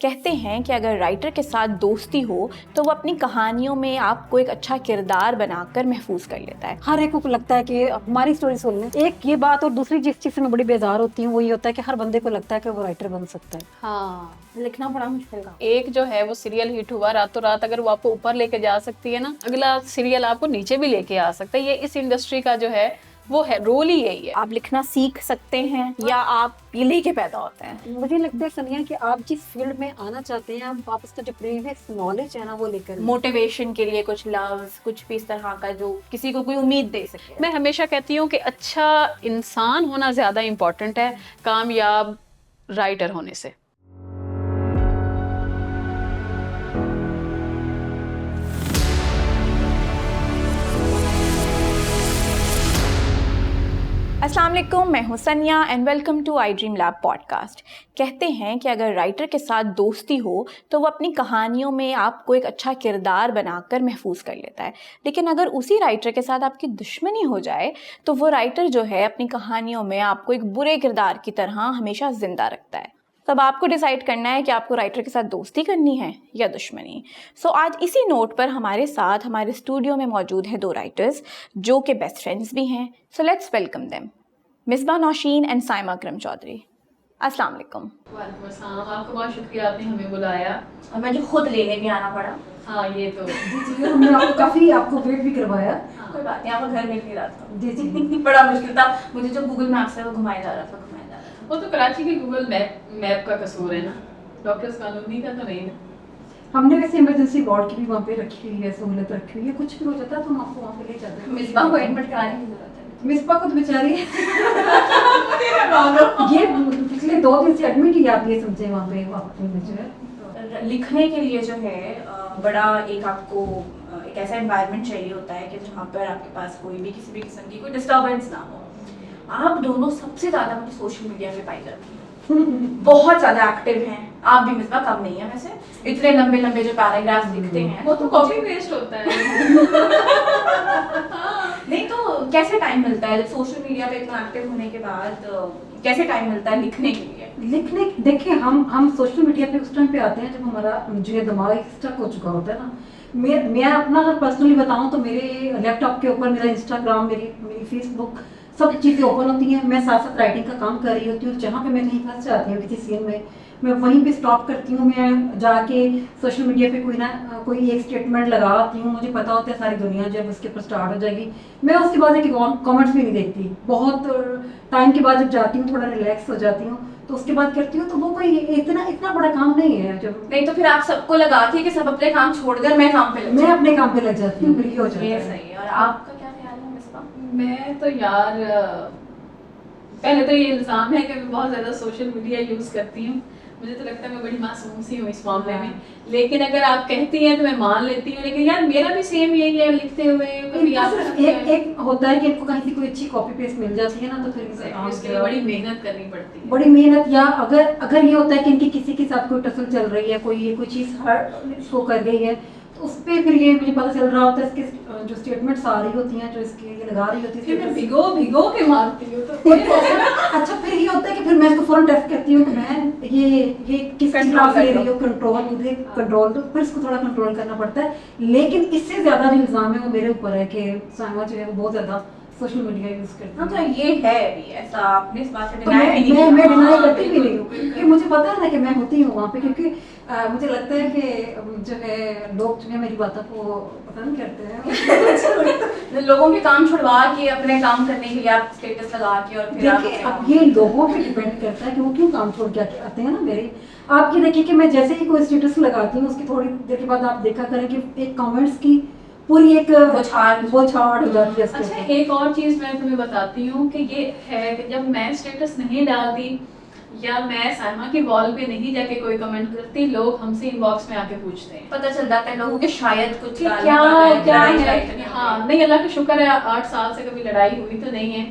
कहते हैं कि अगर राइटर के साथ दोस्ती हो तो वो अपनी कहानियों में आपको एक अच्छा किरदार बनाकर महफूज कर लेता है। हर एक को लगता है कि हमारी स्टोरी सुन लें। एक ये बात, और दूसरी जिस चीज़ से मैं बड़ी बेजार होती हूँ वो ये होता है कि हर बंदे को लगता है कि वो राइटर बन सकता है। हाँ, लिखना बड़ा मुश्किल काम। एक जो है वो सीरियल हिट हुआ रातों रात, अगर वो आपको ऊपर लेके जा सकती है ना, अगला सीरियल आपको नीचे भी लेके आ सकता है। ये इस इंडस्ट्री का जो है वो है, रोल ही यही है। आप लिखना सीख सकते हैं या आप ये लेके पैदा होते हैं। मुझे लगता है सनिया कि आप जिस फील्ड में आना चाहते हैं आप उसका जो प्रीवियस नॉलेज है ना वो लेकर मोटिवेशन के लिए कुछ लव्स, कुछ भी इस तरह का जो किसी को कोई उम्मीद दे सके। मैं हमेशा कहती हूँ कि अच्छा इंसान होना ज्यादा इम्पोर्टेंट है कामयाब राइटर होने से। अस्सलाम वालेकुम, मैं हूं Sania and welcome to I dream lab podcast. कहते हैं कि अगर राइटर के साथ दोस्ती हो तो वो अपनी कहानियों में आपको एक अच्छा किरदार बनाकर महफूज कर लेता है, लेकिन अगर उसी राइटर के साथ आपकी दुश्मनी हो जाए तो वो राइटर जो है अपनी कहानियों में आपको एक बुरे किरदार की तरह हमेशा जिंदा रखता है। तब आपको डिसाइड करना है कि आपको राइटर के साथ दोस्ती करनी है या दुश्मनी। सो आज इसी नोट पर हमारे साथ हमारे स्टूडियो में मौजूद हैं दो राइटर्स जो कि बेस्ट फ्रेंड्स भी हैं। So let's welcome them, Misbah Nausheen and Saima Akram Chaudhry. अस्सलाम वालेकुम। वालेकुम अस्सलाम, आपका बहुत शुक्रिया आपने हमें बुलाया और मुझे खुद लेने भी आना पड़ा। हाँ ये तो हमने काफी आपको वेट भी करवाया। कोई बात नहीं, आपको घर मिल नहीं रहा था। जी जी बड़ा मुश्किल था, मुझे जो गूगल मैप से वो घुमाया जा रहा था। वो तो कराची के गूगल मैप का कसूर है ना, डॉक्टर्स कानूनी का तो नहीं ना। हमने वैसे इमरजेंसी वार्ड की भी वहाँ पे रखी हुई है, सहूलत रखी हुई है, कुछ भी हो जाता है तो हम आपको वहाँ पे ले जाते हैं। मिसबा को एडमिट कराने की जरूरत है। मिसबा को तो बेचारी ये पिछले 2 दिन से एडमिट ही, आप ये समझे वहाँ पे जो है लिखने के लिए जो है बड़ा एक आपको एक ऐसा एनवायरनमेंट चाहिए होता है कि जहाँ पर आपके पास कोई भी किसी भी किस्म की कोई डिस्टर्बेंस ना हो। आप दोनों सबसे ज्यादा मुझे सोशल मीडिया पे पाई जाती हैं, बहुत ज्यादा एक्टिव हैं। आप भी मिसबा कम नहीं है वैसे, इतने लंबे लंबे जो पैराग्राफ्स लिखते हैं वो तो कॉपी पेस्ट होता है। नहीं तो कैसे टाइम मिलता है जब सोशल मीडिया पे इतना एक्टिव होने के बाद, कैसे टाइम मिलता है लिखने के लिए? लिखने देखिए, हम सोशल मीडिया पे उस टाइम पे आते हैं जब हमारा जो है दिमाग स्टक हो चुका होता है ना। मैं अपना अगर पर्सनली बताऊं तो मेरे लैपटॉप के ऊपर मेरा इंस्टाग्राम, मेरी फेसबुक, सब चीज़ें ओपन होती हैं। मैं साथ साथ राइटिंग का काम कर रही होती हूँ। जहाँ पे मैं कहीं फंस जाती हूँ किसी सीन में, मैं वहीं पे स्टॉप करती हूँ। मैं जाके सोशल मीडिया पे कोई एक स्टेटमेंट लगा आती हूँ। मुझे पता होता है सारी दुनिया जब उसके ऊपर स्टार्ट हो जाएगी, मैं उसके बाद एक कमेंट्स भी नहीं देखती। बहुत टाइम के बाद जब जाती हूँ, थोड़ा रिलैक्स हो जाती हूँ, तो उसके बाद करती हूँ। तो वो कोई इतना बड़ा काम नहीं है। जब नहीं तो फिर आप सबको लगाती है कि सब अपने काम छोड़कर मैं काम पे लग मैं अपने काम पे लग जाती हूँ, फिर ये हो जाता ये है। सही है। और आपका क्या ख्याल है मिसबा? मैं तो यार पहले तो ये इल्ज़ाम है कि मैं बहुत ज़्यादा सोशल मीडिया यूज़ करती हूँ। मुझे तो लगता है मैं बड़ी मासूम सी हूँ इस मामले में, लेकिन अगर आप कहती हैं तो मैं मान लेती हूँ। लेकिन यार मेरा भी सेम यही है, लिखते हुए कभी इनका आप सिर्फ एक होता है कि इनको कहीं से कोई अच्छी कॉपी पेस्ट मिल जाती है ना, तो फिर इनका काम उसके लिए बड़ी मेहनत करनी पड़ती है। बड़ी मेहनत। या अगर ये होता है कि इनकी किसी के साथ कोई टसल चल रही है, कोई चीज़ हर इसको कर गई है, तो उस पर फिर ये मुझे पता चल रहा होता है, इसके जो स्टेटमेंट्स आ रही होती हैं, जो इसके ये लगा रही होती फिर मैं है, भिगो के मारती हूँ तो अच्छा फिर ये होता है कि फिर मैं इसको फौरन टेस्ट करती हूँ कि मैं ये किस खिलाफ ले रही हूँ, कंट्रोल मुझे कंट्रोल, तो फिर इसको थोड़ा कंट्रोल करना पड़ता है। लेकिन इससे ज्यादा जो इल्जाम है वो मेरे ऊपर है कि साइमा जो है वो बहुत ज्यादा सोशल मीडिया यूज करती है। हाँ तो ये है भी ऐसा, आपने इस बात से तो डिनाई भी नहीं किया। मैं डिनाई हाँ, करती भी बिल्कुल, नहीं हूँ, बिल्कुल। क्योंकि मुझे पता है ना कि मैं होती हूँ वहाँ पे। क्योंकि मुझे लगता है कि जो है लोग जो है मेरी बातों को पता नहीं करते हैं। लोगों के काम छुड़वा के अपने काम करने के लिए आप स्टेटस लगा के और फिर देखिए अब ये लोगों पे डिपेंड करता है कि वो क्यों काम छोड़ के आते हैं ना मेरे। आप ये देखिए कि मैं जैसे ही कोई स्टेटस लगाती हूँ उसकी थोड़ी देर के बाद आप देखा करें कि एक कमेंट्स की पूरी एक बौछार हो जाती है। अच्छा एक और चीज़ मैं तुम्हें बताती हूँ कि ये है कि जब मैं स्टेटस नहीं डालती या मैं साइमा की वॉल पे नहीं जाके कोई कमेंट करती, लोग हमसे इनबॉक्स में आके पूछते हैं। पता चल जाता है लोगों के शायद कुछ क्या है। हाँ नहीं, अल्लाह का शुक्र है 8 साल से कभी लड़ाई हुई तो नहीं है,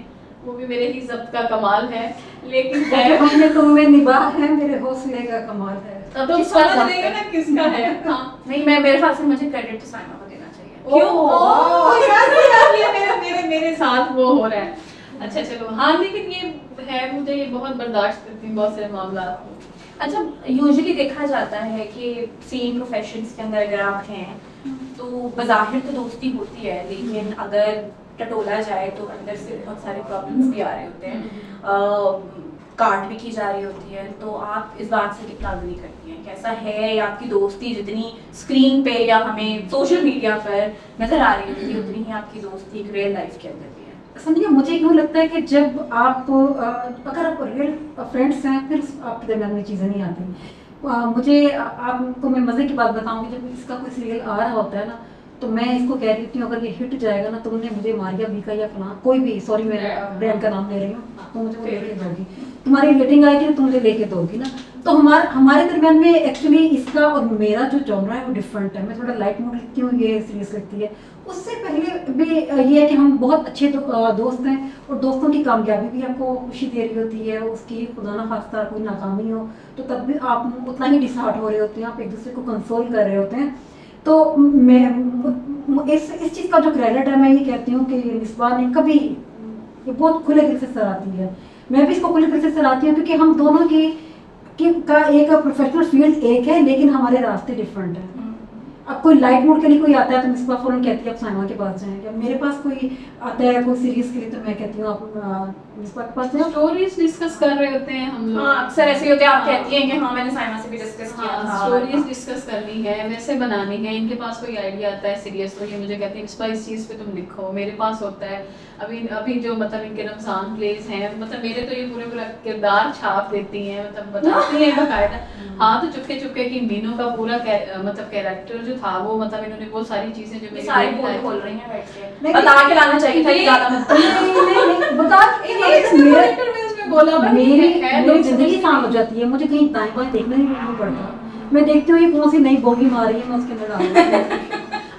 वो भी मेरे ही ज़ब्त का कमाल है। लेकिन हमने तुम में निभाह है, मेरे हौसले का कमाल है। अब तो समझ रही है ना किसका है। हाँ नहीं, मैं मेरे ख्याल से मुझे क्रेडिट तो साइमा को देना चाहिए। क्यों यार ये मेरे साथ वो हो रहा है। अच्छा चलो, हाँ लेकिन ये है, मुझे ये बहुत बर्दाश्त करती हूँ बहुत सारे मामला। अच्छा, यूजुअली देखा जाता है कि सेम प्रोफेशंस के अंदर अगर आप हैं तो बज़ाहिर तो दोस्ती होती है, लेकिन अगर टटोला जाए तो अंदर से बहुत सारे प्रॉब्लम्स भी आ रहे होते हैं, काट भी की जा रही होती है। तो आप इस बात से कितना अग्री करती हैं? कैसा है या आपकी दोस्ती जितनी स्क्रीन पे या हमें सोशल मीडिया पर नज़र आ रही होती है उतनी ही आपकी दोस्ती रियल लाइफ के अंदर भी है? समझिए, मुझे यूँ लगता है कि जब आप अगर आप रियल फ्रेंड्स हैं फिर आपके दरमियान में चीज़ें नहीं आती। मुझे आपको मैं मज़े की बात बताऊंगी, जब इसका कोई सीरियल आ रहा होता है ना तो मैं इसको कह देती हूँ अगर ये हिट जाएगा ना, तुमने मुझे मारिया बीका या फलां कोई भी, सॉरी मैं ब्रांड का नाम ले रही हूँ, तो मुझे वो लेके दोगी, तुम्हारी रेटिंग आएगी तो मुझे लेके दोगी ना। तो हमारे दरमियान में एक्चुअली इसका और मेरा जो जॉनरा है वो डिफरेंट है। मैं थोड़ा लाइट मूड लिखती हूँ, ये सीरियस लिखती है। उससे पहले भी ये है कि हम बहुत अच्छे दोस्त हैं और दोस्तों की कामयाबी भी आपको खुशी दे रही होती है, उसकी खुदा ना खास्ता कोई नाकामी हो तो तब भी आप उतना ही डिसहार्ट हो रहे होते हैं, आप एक दूसरे को कंसोल कर रहे होते हैं। तो मैं इस चीज़ का जो क्रेडिट है मैं ये कहती हूँ कि मिसबा ने कभी ये बहुत खुले दिल से सराहती है, मैं भी इसको खुले दिल से सराहती हूँ, क्योंकि हम दोनों का एक प्रोफेशनल फील्ड एक है लेकिन हमारे रास्ते डिफरेंट हैं। अब कोई लाइट मूड के लिए कोई आता है तो मिसबा फौरन कहती है आप साइमा के पास जाएं, क्या मेरे पास कोई आता है कोई सीरीज के लिए तो मैं कहती हूँ आप मिसबा के पास जाएं। स्टोरीज डिस्कस कर रहे होते हैं हम लोग। हाँ, अक्सर ऐसे होते हैं, आप कहती हैं कि हाँ मैंने साइमा से भी डिस्कस किया था, स्टोरीज डिस्कस करनी है, वैसे बनानी है। इनके पास कोई आइडिया आता है सीरियस तो ये मुझे कहते हैं इस चीज़ पे तुम लिखो, मेरे पास होता है। अभी जो मतलब इनके रमजान प्लेस हैं, मतलब मेरे तो ये पूरे पूरा किरदार छाप देती हैं, मतलब बताती हैं बकायदा। हाँ, तो चुपके चुपके की मीनू का पूरा मतलब कैरेक्टर जो था वो, मतलब इन्होंने बहुत सारी चीजें जो मेरी सारी बोल खोल रही हैं बैठ के, बता के लाना चाहिए था ज्यादा मत। नहीं बता मेरी जिंदगी शाम हो जाती है, मुझे कहीं दाएं बाएं देखना ही नहीं पड़ता, मैं देखती हूँ ये कौन सी नई बोगी मार रही है, मैं उसके अंदर डाल।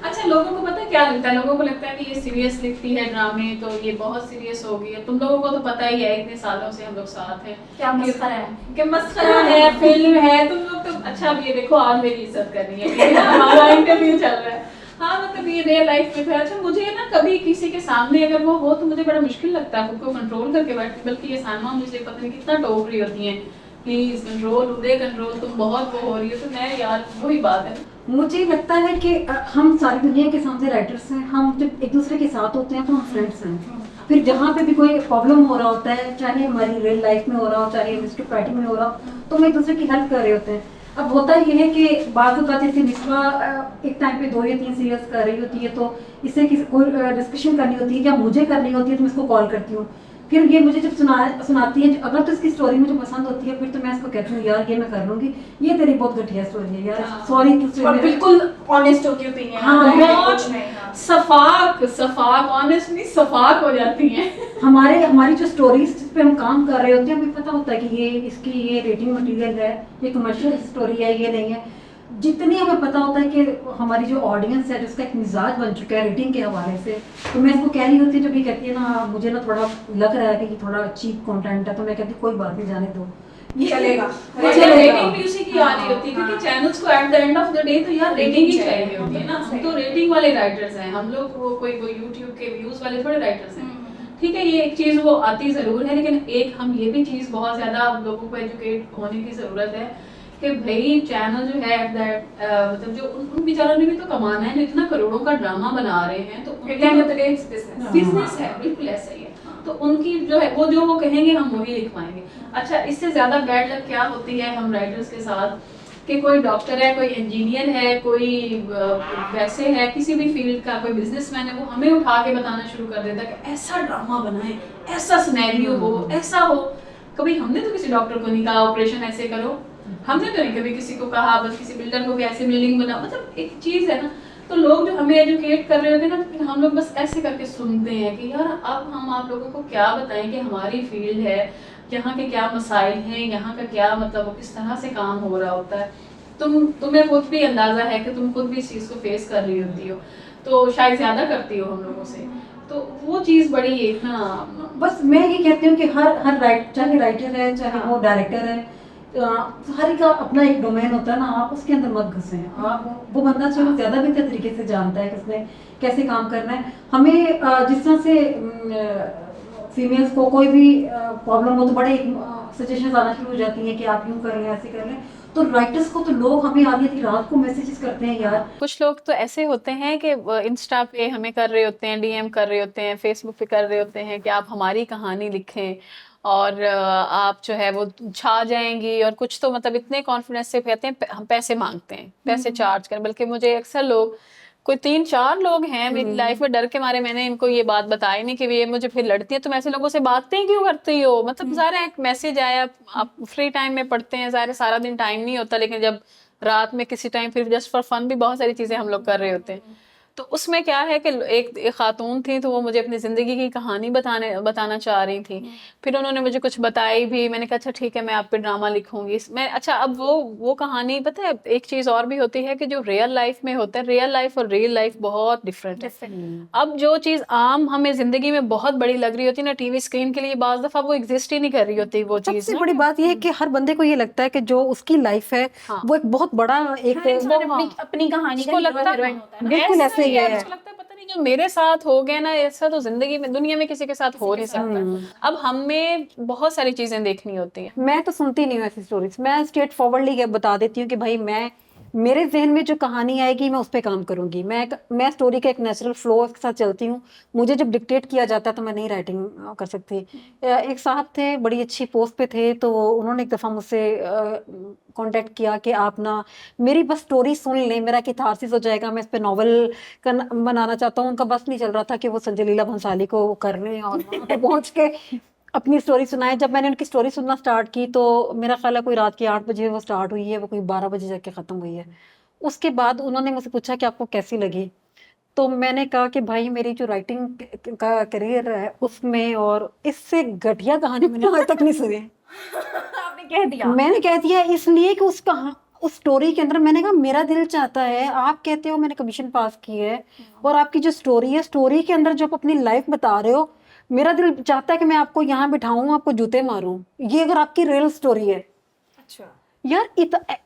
अच्छा, लोगों को पता है क्या लगता है? लोगों को लगता है कि ये सीरियस लिखती है ड्रामे तो ये बहुत सीरियस होगी। तुम लोगों को तो पता ही है, इतने सालों से हम लोग साथ हैं, क्या मस्खरा है कि मस्खरा है, फिल्म है, तुम लोग तो अच्छा अब ये देखो आज मेरी इज्जत करनी है, हमारा इंटरव्यू चल रहा है। हाँ, मतलब ये रियल लाइफ में था। अच्छा, मुझे ना कभी किसी के सामने अगर वो हो तो मुझे बड़ा मुश्किल लगता है खुद को कंट्रोल करके बैठने, बल्कि ये साइमा मुझे पता नहीं कितना टोक रही होती हैं, प्लीज कंट्रोल, उदय कंट्रोल, तुम बहुत वो हो रही हो। तो मैं यार वही बात है, मुझे लगता है कि हम सारी दुनिया के सामने राइटर्स हैं, हम जब एक दूसरे के साथ होते हैं तो हम फ्रेंड्स हैं। फिर जहाँ पे भी कोई प्रॉब्लम हो रहा होता है, चाहे हमारी रियल लाइफ में हो रहा हो, चाहे स्क्रिप्ट राइटिंग में हो रहा हो, तो हम एक दूसरे की हेल्प कर रहे होते हैं। अब होता ये है कि बाज़ औक़ात जैसे मिसबा एक टाइम पे 2 या 3 सीरियल्स कर रही होती है, तो इससे कोई डिस्कशन करनी होती है या मुझे करनी होती है तो मैं इसको कॉल करती हूँ। फिर ये मुझे जब सुनाती है, अगर तो इसकी स्टोरी मुझे पसंद होती है फिर तो मैं इसको कहती हूँ यार ये मैं कर लूँगी, ये तेरी बहुत घटिया स्टोरी है यार, सॉरी। और बिल्कुल ऑनेस्ट होती ओपिनियन, हाँ, सफाक ऑनेस्ट नहीं सफाक हो जाती हैं। हमारी जो स्टोरीज जिस पे हम काम कर रहे होते हैं हमें पता होता है कि ये रेटिंग मटेरियल है, ये कमर्शियल स्टोरी है, ये नहीं है। जितनी हमें पता होता है कि हमारी जो ऑडियंस है जिसका एक मिजाज बन चुका है रेटिंग के हवाले से, तो मैं इसको कह रही होती है जब ये कहती है ना मुझे ना थोड़ा लग रहा है कि ये थोड़ा चीप कंटेंट है, तो मैं कहती हूँ कोई बात नहीं, जाने दो, ये चलेगा। रेटिंग भी उसी की आनी होती है, क्योंकि चैनल्स को at the end of the day तो यार रेटिंग ही चाहिए होती है ना। हम तो रेटिंग वाले राइटर्स हैं, हम लोग वो कोई YouTube के व्यूज वाले थोड़े राइटर्स हैं। ठीक है, ये एक चीज वो आती जरूर है, लेकिन एक हम ये भी चीज बहुत ज्यादा लोगों को एजुकेट होने की जरूरत है कि भाई चैनल जो है मतलब जो उन बेचारों ने भी तो कमाना है, इतना करोड़ों का ड्रामा बना रहे हैं, तो बिजनेस है, बिल्कुल ऐसा ही है। तो उनकी जो है वो कहेंगे हम वही लिखवाएंगे। अच्छा, इससे ज्यादा बैड लक क्या होती है हम राइटर्स के साथ कि कोई डॉक्टर है, कोई इंजीनियर है, कोई वैसे है किसी भी फील्ड का, कोई बिजनेसमैन है, वो हमें उठा के बताना शुरू कर देता है कि ऐसा ड्रामा बनाए, ऐसा सिनेरियो हो, ऐसा हो। कभी हमने तो किसी डॉक्टर को नहीं कहा ऑपरेशन ऐसे करो, हमने तो नहीं कभी किसी को कहा बस किसी बिल्डर को भी ऐसे बिल्डिंग बनाओ। मतलब एक चीज है ना, तो लोग जो हमें एजुकेट कर रहे होते हैं ना, फिर हम लोग बस ऐसे करके सुनते हैं कि यार अब हम आप लोगों को क्या बताएं कि हमारी फील्ड है, यहाँ के क्या मसाइल हैं, यहाँ का क्या मतलब किस तरह से काम हो रहा होता है। तुम्हें खुद भी अंदाजा है कि तुम खुद भी इस चीज़ को फेस कर रही होती हो, तो शायद ज़्यादा करती हो हम लोगों से, तो वो चीज़ बड़ी एक ना। बस मैं ये कहती हूँ कि हर चाहे राइटर है चाहे वो डायरेक्टर है, हर का अपना एक डोमेन होता है ना, आप उसके अंदर मत घुसें। आप वो बंदा जो ज़्यादा बेहतर तरीके से जानता है कि उसने कैसे काम करना है। हमें जिस तरह से फीमेल्स को कोई भी प्रॉब्लम हो तो बड़े सजेशंस आना शुरू हो जाती हैं कि आप यूं कर लें, ऐसे कर लें। तो राइटर्स को तो लोग हमें आधी आधी रात को मैसेजेस करते हैं यार। कुछ लोग तो ऐसे होते हैं कि इंस्टा पे हमें कर रहे होते हैं, डीएम कर रहे होते हैं, फेसबुक पे कर रहे होते हैं कि आप हमारी कहानी लिखें और आप जो है वो छा जाएंगी, और कुछ तो मतलब इतने कॉन्फिडेंस से कहते हैं हम पैसे मांगते हैं, पैसे चार्ज करें। बल्कि मुझे अक्सर लोग, कोई 3-4 लोग हैं मेरी लाइफ में, डर के मारे मैंने इनको ये बात बताई नहीं कि ये मुझे फिर लड़ती है, तुम ऐसे लोगों से बातें क्यों करती हो। मतलब ज़ाहिर है एक मैसेज आया, आप फ्री टाइम में पढ़ते हैं, ज़ाहिर है सारा दिन टाइम नहीं होता, लेकिन जब रात में किसी टाइम फिर जस्ट फॉर फन भी बहुत सारी चीज़ें हम लोग कर रहे होते हैं। तो उसमें क्या है कि एक खातून थी, तो वो मुझे अपनी ज़िंदगी की कहानी बताना चाह रही थी। फिर उन्होंने मुझे कुछ बताई भी, मैंने कहा अच्छा ठीक है मैं आप पे ड्रामा लिखूंगी मैं। अच्छा अब वो कहानी, पता है एक चीज़ और भी होती है कि जो रियल लाइफ में होता है, रियल लाइफ और रियल लाइफ बहुत डिफरेंट है। अब जो चीज़ आम हमें ज़िंदगी में बहुत बड़ी लग रही होती है ना, टीवी स्क्रीन के लिए बाज़ दफ़ा वो एग्जिस्ट ही नहीं कर रही होती वो चीज़। सबसे बड़ी बात ये है कि हर बंदे को ये लगता है कि जो उसकी लाइफ है वो एक बहुत बड़ा एक अपनी कहानी का उसको लगता हीरो हीरोइन होता है ना। बिल्कुल ऐसे ही है। उसको लगता है पता नहीं जो मेरे साथ हो गया ना, ऐसा तो जिंदगी में दुनिया में किसी के साथ हो नहीं सकता। अब हमें बहुत सारी चीजें देखनी होती हैं। मैं तो सुनती नहीं हूँ ऐसी स्टोरीज, मैं स्ट्रेट फॉरवर्डली बता देती हूँ कि भाई मैं, मेरे जहन में जो कहानी आएगी मैं उस पर काम करूंगी। मैं स्टोरी के एक नेचुरल फ्लो के साथ चलती हूँ। मुझे जब डिक्टेट किया जाता है तो मैं नहीं राइटिंग कर सकती। एक साहब थे, बड़ी अच्छी पोस्ट पे थे, तो उन्होंने एक दफ़ा मुझसे कांटेक्ट किया कि आप ना मेरी बस स्टोरी सुन लें, मेरा कैथारसिस हो जाएगा, मैं इस पे नॉवल बनाना चाहता हूँ। उनका बस नहीं चल रहा था कि वो संजय लीला भंसाली को कर लें और वहाँ पे पहुँच के अपनी स्टोरी सुनाए। जब मैंने उनकी स्टोरी सुनना स्टार्ट की तो मेरा ख्याल है कोई रात के 8 बजे वो स्टार्ट हुई है, वो कोई 12 बजे जाके ख़त्म हुई है। उसके बाद उन्होंने मुझसे पूछा कि आपको कैसी लगी। तो मैंने कहा कि भाई मेरी जो राइटिंग का करियर है उसमें, और इससे घटिया कहानी मैंने आज तक नहीं सुनी। आपने कह दिया। मैंने कह दिया इसलिए कि उस स्टोरी के अंदर मैंने कहा मेरा दिल चाहता है, आप कहते हो मैंने कमीशन पास की है, और आपकी जो स्टोरी है, स्टोरी के अंदर जो आप अपनी लाइफ बता रहे हो, मेरा दिल चाहता है कि मैं आपको यहाँ बिठाऊं, आपको जूते मारूं। ये अगर आपकी रियल स्टोरी है। अच्छा यार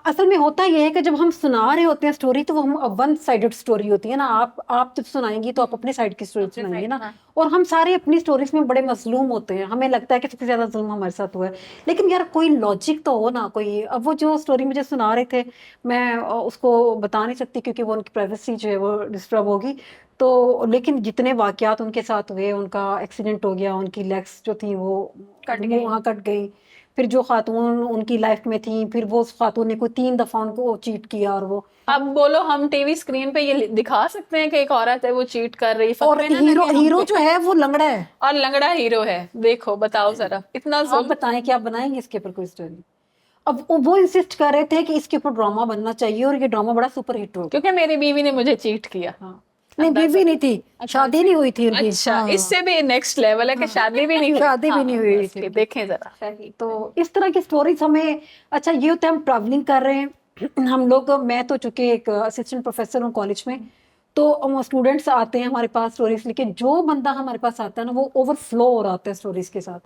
असल में होता ये है कि जब हम सुना रहे होते हैं स्टोरी तो वो हम वन साइडेड स्टोरी होती है ना। आप जब सुनाएंगी तो आप अपने साइड की स्टोरी सुनाएंगी ना। और हम सारे अपनी स्टोरीज में बड़े मजलूम होते हैं, हमें लगता है कि सबसे ज्यादा जुल्म हमारे साथ हुआ है, लेकिन यार कोई लॉजिक तो हो ना कोई। अब वो जो स्टोरी मुझे सुना रहे थे, मैं उसको बता नहीं सकती क्योंकि वो उनकी प्राइवेसी जो है वो डिस्टर्ब होगी। तो लेकिन जितने वाकयात उनके साथ हुए, उनका एक्सीडेंट हो गया, उनकी लेग्स जो थी वो वहाँ कट गई। फिर जो खातून उनकी लाइफ में थी, फिर वो उस खातून ने कोई 3 दफा उनको चीट किया। और वो अब बोलो हम टीवी स्क्रीन पे ये दिखा सकते हैं कि एक औरत है वो चीट कर रही, और हीरो जो है वो लंगड़ा है, और लंगड़ा हीरो है। देखो बताओ जरा, इतना आप बताएं कि आप बनाएंगे इसके ऊपर कोई स्टोरी। अब वो इंसिस्ट कर रहे थे कि इसके ऊपर ड्रामा बनना चाहिए, और ये ड्रामा बड़ा सुपर हिट हो। क्योंकि मेरी बीवी ने मुझे चीट किया। नहीं, बीवी नहीं थी, शादी नहीं हुई थी उनकी। अच्छा, इससे भी नेक्स्ट लेवल है कि शादी भी नहीं हुई। शादी भी नहीं हुई थी। देखें जरा, तो इस तरह की स्टोरीज हमें, अच्छा ये होता है हम ट्रैवलिंग कर रहे हैं हम लोग, मैं तो चूंकि एक असिस्टेंट प्रोफेसर हूँ कॉलेज में, तो स्टूडेंट्स आते हैं हमारे पास स्टोरीज लेके। जो बंदा हमारे पास आता है ना वो ओवरफ्लो हो रहा है स्टोरीज के साथ।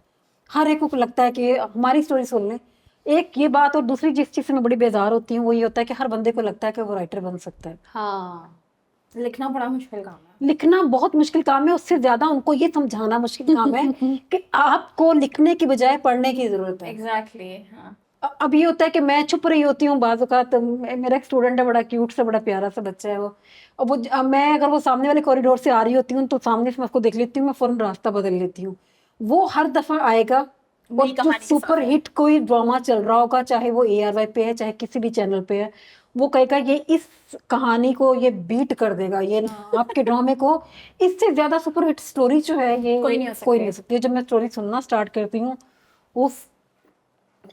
हर एक को लगता है कि हमारी स्टोरी सुन लें। एक ये बात, और दूसरी जिस चीज़ से मैं बड़ी बेजार होती हूँ वो ये होता है कि हर बंदे को लगता है कि वो राइटर बन सकता है। हाँ लिखना बड़ा मुश्किल काम है। लिखना बहुत मुश्किल काम है, उससे ज्यादा उनको ये समझाना मुश्किल काम है कि आपको लिखने की बजाय पढ़ने की जरूरत है। एग्जैक्टली हाँ। अब ये होता है कि मैं छुप रही होती हूँ बाज़ औक़ात। मेरा एक स्टूडेंट है, बड़ा क्यूट सा, बड़ा प्यारा सा बच्चा है वो। अब मैं अगर वो सामने वाले कॉरिडोर से आ रही होती हूँ तो सामने से मैं उसको देख लेती हूँ, मैं फौरन रास्ता बदल लेती हूँ। वो हर दफा आएगा और जो सुपर हिट कोई ड्रामा चल रहा होगा, चाहे वो ARY पे है चाहे किसी भी चैनल पे है, वो कहेगा ये इस कहानी को ये बीट कर देगा, ये आपके ड्रामे को। इससे ज्यादा सुपर हिट स्टोरी जो है ये कोई नहीं हो सकती। जब मैं स्टोरी सुनना स्टार्ट करती हूँ, उस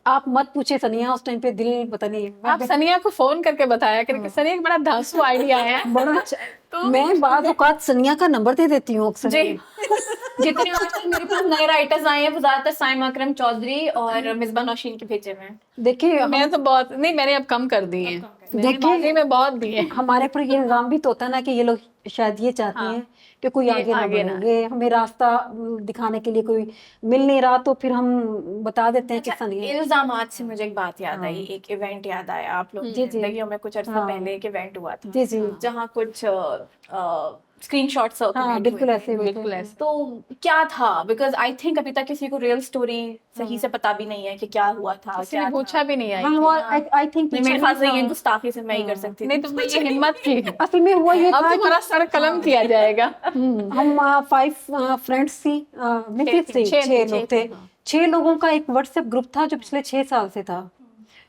आप मत पूछे सनिया, उस टाइम पे दिल पता नहीं। आप सनिया को फोन करके बताया कि सनिया एक बड़ा धांसू आइडिया है। बड़ा अच्छा। मैं बाद औकात सनिया का नंबर दे देती हूँ अक्सर। जितने आजकल मेरे पास नए राइटर्स आए हैं वो ज्यादातर साइमा अकरम चौधरी और मिसबा नौशीन के भेजे हुए हैं। देखिए मैं तो बहुत नहीं, मैंने अब कम कर दिए हैं। देखिए मैं बहुत दिए। हमारे पर ये इल्जाम भी तो होता है ना कि ये लोग शायद ये चाहते हैं कि कोई आगे ना बढ़े, ये हमें रास्ता दिखाने के लिए कोई मिल नहीं रहा, तो फिर हम बता देते हैं कि सनिया। इल्जामात से मुझे एक बात याद आई, एक इवेंट याद आया आप लोगों की जिंदगियों में। कुछ अर्सा पहले एक इवेंट हुआ था जहाँ कुछ स्क्रीनशॉट हाँ सर्कुलेट बिल्कुल ऐसे हुए बिल्कुल थे। ऐसे। तो क्या था, बिकॉज आई थिंक अभी तक किसी को रियल स्टोरी सही से पता भी नहीं है कि क्या हुआ था, किसी ने क्या पूछा था। भी नहीं, आई हाँ वो आई थिंक नहीं, मेरे पास ये हाँ, गुस्ताखी से मैं ही कर सकती नहीं थी। तुमने ये हिम्मत की है, असल में हुआ ये अब था तुम्हारा सर कलम किया जाएगा। हम 5 फ्रेंड्स थी, मिसेज थी, छह 6 लोग थे। हाँ। 6 लोगों का एक व्हाट्सएप ग्रुप था जो पिछले 6 साल से था।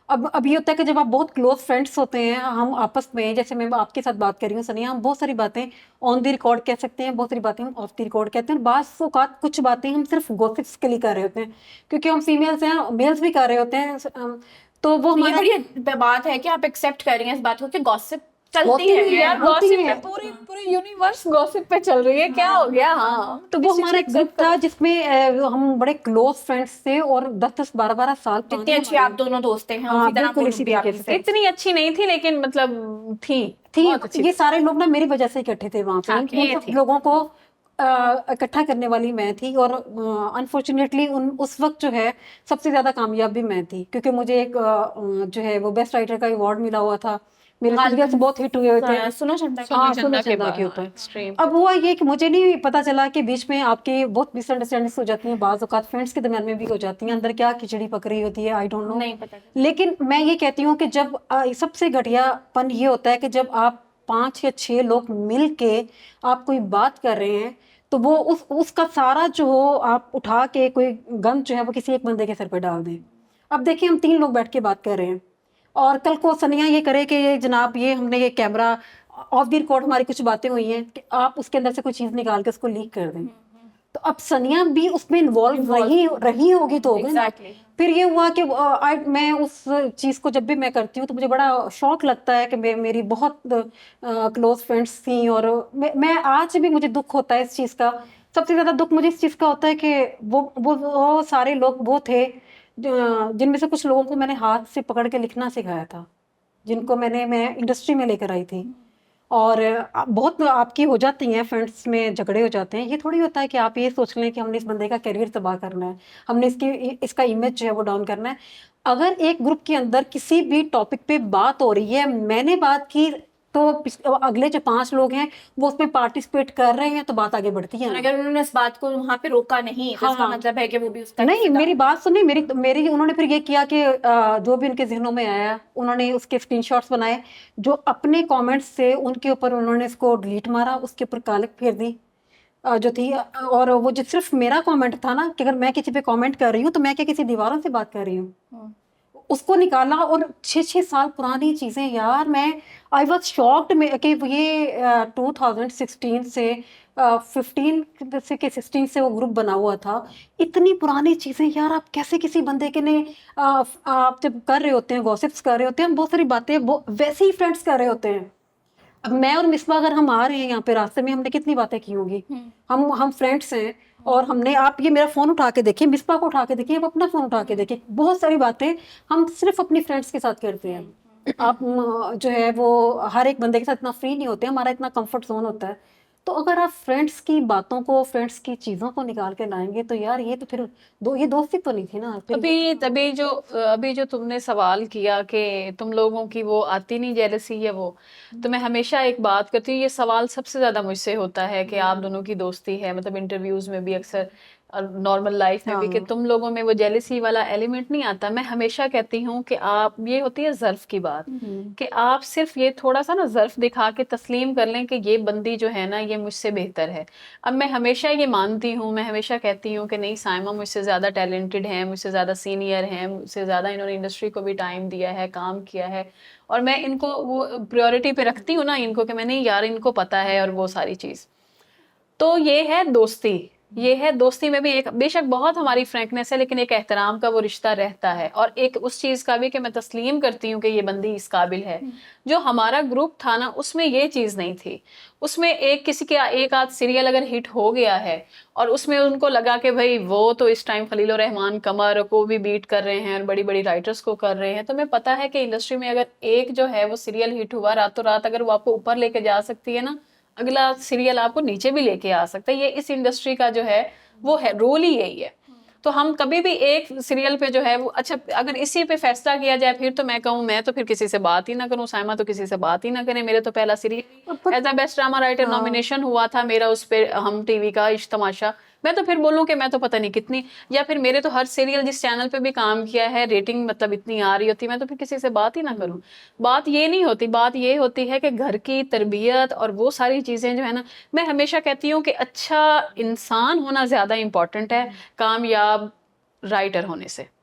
अब ये होता है कि जब आप बहुत क्लोज फ्रेंड्स होते हैं, हम आपस में, जैसे मैं आपके साथ बात कर रही हूँ सनिया, हम बहुत सारी बातें ऑन द रिकॉर्ड कह सकते हैं, बहुत सारी बातें हम ऑफ द रिकॉर्ड कहते हैं, बात कुछ बातें हम सिर्फ गॉसिप्स के लिए कर रहे होते हैं, क्योंकि हम फीमेल्स हैं, मेल्स भी कर रहे होते हैं। तो वो ये हमारा बड़ी बात है कि आप एक्सेप्ट कर रही हैं इस बात को कि गॉसिप चलती होती है है, यार होती गॉसिप है। पे पूरी यूनिवर्स गॉसिप पे चल रही है, क्या हो गया। हाँ तो वो हमारा एक ग्रुप था जिसमें हम बड़े क्लोज फ्रेंड्स थे और 10-12 साल जितनी पुराने अच्छी आप दोनों दोस्त हैं, हाँ, उसी तरह बिल्कुल वो इसी भी तरीके आपकी से। friends इतनी अच्छी नहीं थी लेकिन मतलब थी बहुत अच्छी ये थी। सारे लोग ना मेरी वजह से इकट्ठे थे वहां पे। हाँ, उन ये सब थी। लोगों को इकट्ठा करने वाली मैं थी, और अनफॉर्चुनेटली उस वक्त जो है सबसे ज्यादा कामयाब भी मैं थी, क्योंकि मुझे एक जो है वो बेस्ट राइटर का अवार्ड मिला हुआ था। मेरे सीरियल्स बहुत हिट हुए थे, सुनो चंदा के हाँ चंदा सुनो के चंदा बाद, के हाँ, ऊपर। एक्सट्रीम। अब हुआ ये कि मुझे नहीं पता चला कि बीच में आपके बहुत मिसअंडरस्टैंडिंग्स हो जाती हैं, बाज़ औक़ात फ्रेंड्स के दरमियान में भी हो जाती हैं, अंदर क्या खिचड़ी पक रही होती है, आई डोंट नो। नहीं पता। लेकिन मैं ये कहती हूँ कि जब सबसे घटियापन ये होता है कि जब आप 5 या 6 लोग मिल के आप कोई बात कर रहे हैं, तो वो उसका सारा जो हो आप उठा के कोई गन जो है वो किसी एक बंदे के सर पे डाल दें। अब देखिए हम 3 लोग बैठ के बात कर रहे हैं, और कल को सनिया ये करे कि ये जनाब ये हमने ये कैमरा ऑफ द रिकॉर्ड हमारी कुछ बातें हुई हैं कि आप उसके अंदर से कोई चीज़ निकाल के उसको लीक कर दें, तो अब सनिया भी उसमें इन्वॉल्व रही होगी तो होगी ना। Exactly. फिर ये हुआ कि मैं उस चीज़ को जब भी मैं करती हूँ तो मुझे बड़ा शौक लगता है कि मेरी बहुत क्लोज फ्रेंड्स थी, और मैं आज भी मुझे दुख होता है इस चीज़ का। सबसे ज़्यादा दुख मुझे इस चीज़ का होता है कि वो सारे लोग वो थे जिनमें से कुछ लोगों को मैंने हाथ से पकड़ के लिखना सिखाया था, जिनको मैं इंडस्ट्री में लेकर आई थी। और बहुत आपकी हो जाती हैं, फ्रेंड्स में झगड़े हो जाते हैं, ये थोड़ी होता है कि आप ये सोच लें कि हमने इस बंदे का करियर तबाह करना है, हमने इसका इमेज जो है वो डाउन करना है। अगर एक ग्रुप के अंदर किसी भी टॉपिक पे बात हो रही है, मैंने बात की, तो अगले जो 5 लोग हैं वो उसमें पार्टिसिपेट कर रहे हैं, तो बात आगे बढ़ती है और ना। अगर उन्होंने इस बात को वहां पे रोका नहीं, तो इसका हाँ। मतलब है कि वो भी उसका नहीं, हिस्सेदार मेरी बात सुनिए, मेरी उन्होंने फिर ये किया कि जो भी उनके जहनों में आया उन्होंने उसके स्क्रीनशॉट्स बनाए, जो अपने कमेंट्स से उनके ऊपर उन्होंने इसको डिलीट मारा, उसके ऊपर कालिक फेर दी जो थी। और वो जो सिर्फ मेरा कमेंट था ना, कि अगर मैं किसी पे कमेंट कर रही हूँ तो मैं क्या किसी दीवारों से बात कर रही हूँ, उसको निकाला। और 6-6 साल पुरानी चीज़ें यार, मैं आई वॉज शॉक्ड में कि ये 2016 से 15 से के 16 से वो ग्रुप बना हुआ था। इतनी पुरानी चीज़ें यार, आप कैसे किसी बंदे के ने आप जब कर रहे होते हैं, गॉसिप्स कर रहे होते हैं, हम बहुत सारी बातें वो वैसे ही फ्रेंड्स कर रहे होते हैं। अब मैं और मिसबा अगर हम आ रहे हैं यहाँ पे रास्ते में, हमने कितनी बातें की होंगी, हम फ्रेंड्स हैं, और हमने, आप ये मेरा फ़ोन उठा के देखिए, मिसबा को उठा के देखिए, आप अपना फ़ोन उठा के देखिए, बहुत सारी बातें हम सिर्फ अपनी फ्रेंड्स के साथ करते हैं। आप जो है वो हर एक बंदे के साथ इतना फ्री नहीं होते, हमारा इतना कंफर्ट जोन होता है। तो अगर आप फ्रेंड्स की बातों को, फ्रेंड्स की चीज़ों को निकाल के लाएंगे, तो यार ये तो फिर ये दोस्ती तो नहीं थी ना फिर। अभी जो तुमने सवाल किया कि तुम लोगों की वो आती नहीं जेलसी है वो, तो मैं हमेशा एक बात करती हूँ, ये सवाल सबसे ज्यादा मुझसे होता है कि आप दोनों की दोस्ती है, मतलब इंटरव्यूज में भी अक्सर, नॉर्मल लाइफ में भी, कि तुम लोगों में वो जेलसी वाला एलिमेंट नहीं आता। मैं हमेशा कहती हूँ कि आप, ये होती है ज़र्फ की बात, कि आप सिर्फ ये थोड़ा सा ना ज़र्फ दिखा के तस्लीम कर लें कि ये बंदी जो है ना ये मुझसे बेहतर है। अब मैं हमेशा ये मानती हूँ, मैं हमेशा कहती हूँ कि नहीं, साइमा मुझसे ज़्यादा टैलेंटेड हैं, मुझसे ज़्यादा सीनियर हैं, मुझसे ज़्यादा इन्होंने इंडस्ट्री को भी टाइम दिया है, काम किया है, और मैं इनको वो प्रायोरिटी पे रखती हूँ ना इनको, कि मैं नहीं यार इनको पता है, और वो सारी चीज़। तो ये है दोस्ती, ये है दोस्ती में भी एक, बेशक बहुत हमारी फ्रैंकनेस है, लेकिन एक एहतराम का वो रिश्ता रहता है, और एक उस चीज का भी कि मैं तस्लीम करती हूँ कि ये बंदी इस काबिल है। जो हमारा ग्रुप था ना, उसमें ये चीज नहीं थी। उसमें किसी के एक आध सीरियल अगर हिट हो गया है और उसमें उनको लगा कि भाई वो तो इस टाइम खलील रहमान कमर को भी बीट कर रहे हैं और बड़ी बड़ी राइटर्स को कर रहे हैं, तो मैं पता है कि इंडस्ट्री में अगर एक जो है वो सीरियल हिट हुआ, रातों रात अगर वो आपको ऊपर लेके जा सकती है ना, अगला सीरियल आपको नीचे भी लेके आ सकता है। ये इस इंडस्ट्री का जो है वो है, रोल ही यही है। तो हम कभी भी एक सीरियल पे जो है वो, अच्छा अगर इसी पे फैसला किया जाए फिर तो मैं कहूँ मैं तो फिर किसी से बात ही ना करूँ, साइमा तो किसी से बात ही ना करें। मेरे तो पहला serial as a best drama writer nomination हुआ था मेरा उस पे, हम टीवी का इश्क तमाशा, मैं तो फिर बोलूँ कि मैं तो पता नहीं कितनी, या फिर मेरे तो हर सीरियल जिस चैनल पे भी काम किया है रेटिंग मतलब इतनी आ रही होती, मैं तो फिर किसी से बात ही ना करूँ। बात ये नहीं होती, बात ये होती है कि घर की तरबियत और वो सारी चीज़ें जो है ना, मैं हमेशा कहती हूँ कि अच्छा इंसान होना ज़्यादा इम्पोर्टेंट है कामयाब राइटर होने से।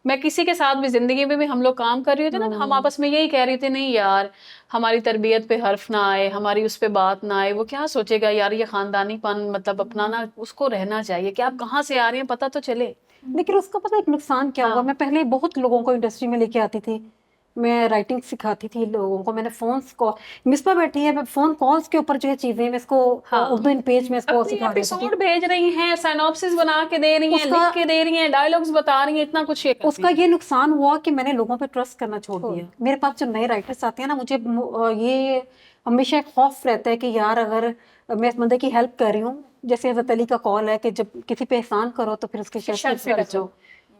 मैं किसी के साथ भी जिंदगी में भी हम लोग काम कर रहे थे ना, हम आपस में यही कह रहे थे नहीं यार हमारी तरबियत पे हर्फ ना आए, हमारी उस पे बात ना आए, वो क्या सोचेगा यार, ये खानदानीपन मतलब अपना ना उसको रहना चाहिए कि आप कहाँ से आ रहे हैं पता तो चले। लेकिन उसका पता एक नुकसान क्या हुआ, मैं पहले बहुत लोगों को इंडस्ट्री में लेके आती थी, मैं राइटिंग सिखाती थी लोगों को, मैंने फोन्स कॉल, मिसबा बैठी है, मैं फोन कॉल्स के ऊपर जो है चीजें मैं इसको उर्दू इन पेज में इसको सिखा देती थी। एपिसोड भेज रही हैं, सिनॉप्सिस बना के दे रही हैं, लिख के दे रही हैं, डायलॉग्स बता रही हैं, इतना कुछ ये उसका ये नुकसान हुआ कि मैंने लोगों पे ट्रस्ट करना छोड़ दिया। मेरे पास जो नए राइटर्स आते हैं ना, मुझे ये हमेशा एक खौफ रहता है कि यार अगर मैं इस बंदे की हेल्प कर रही हूँ, जैसे हज़रत अली का कॉल है कि जब किसी पे एहसान करो तो फिर उसके शर्त पे बचो,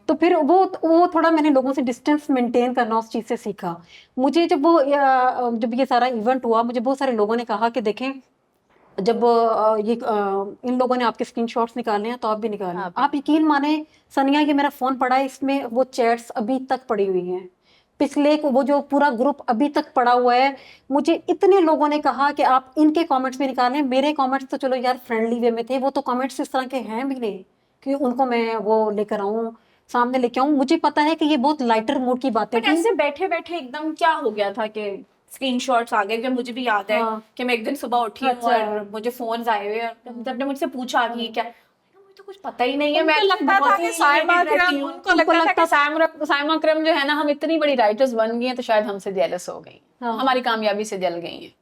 तो फिर वो थोड़ा मैंने लोगों से डिस्टेंस मेंटेन करना उस चीज़ से सीखा। मुझे जब ये सारा इवेंट हुआ, मुझे बहुत सारे लोगों ने कहा कि देखें जब इन लोगों ने आपके स्क्रीनशॉट्स निकालने हैं तो आप भी निकालें। आप यकीन माने सनिया, ये मेरा फोन पड़ा है, इसमें वो चैट्स अभी तक पड़ी हुई हैं, पिछले वो जो पूरा ग्रुप अभी तक पड़ा हुआ है। मुझे इतने लोगों ने कहा कि आप इनके कमेंट्स भी निकालें। मेरे कमेंट्स तो चलो यार फ्रेंडली वे में थे, वो तो कमेंट्स इस तरह के हैं भी नहीं कि उनको मैं वो लेकर आऊँ, सामने लेके आऊँ। मुझे पता है कि ये बहुत लाइटर मूड की बातें थी। ऐसे बैठे बैठे एकदम क्या हो गया था कि स्क्रीनशॉट्स आ गए, कि मुझे भी याद है कि मैं एक दिन सुबह उठी हूँ और मुझे फोन्स आए हुए और सबने मुझसे पूछा कि क्या, मुझे तो कुछ पता ही नहीं है। मैं लगता था कि साइमा अकरम, उनको लगता था कि साइमा अकरम जो है ना, हम इतनी बड़ी राइटर्स बन गई हैं तो शायद हमसे जेलस हो गई, हमारी कामयाबी से जल गई हैं।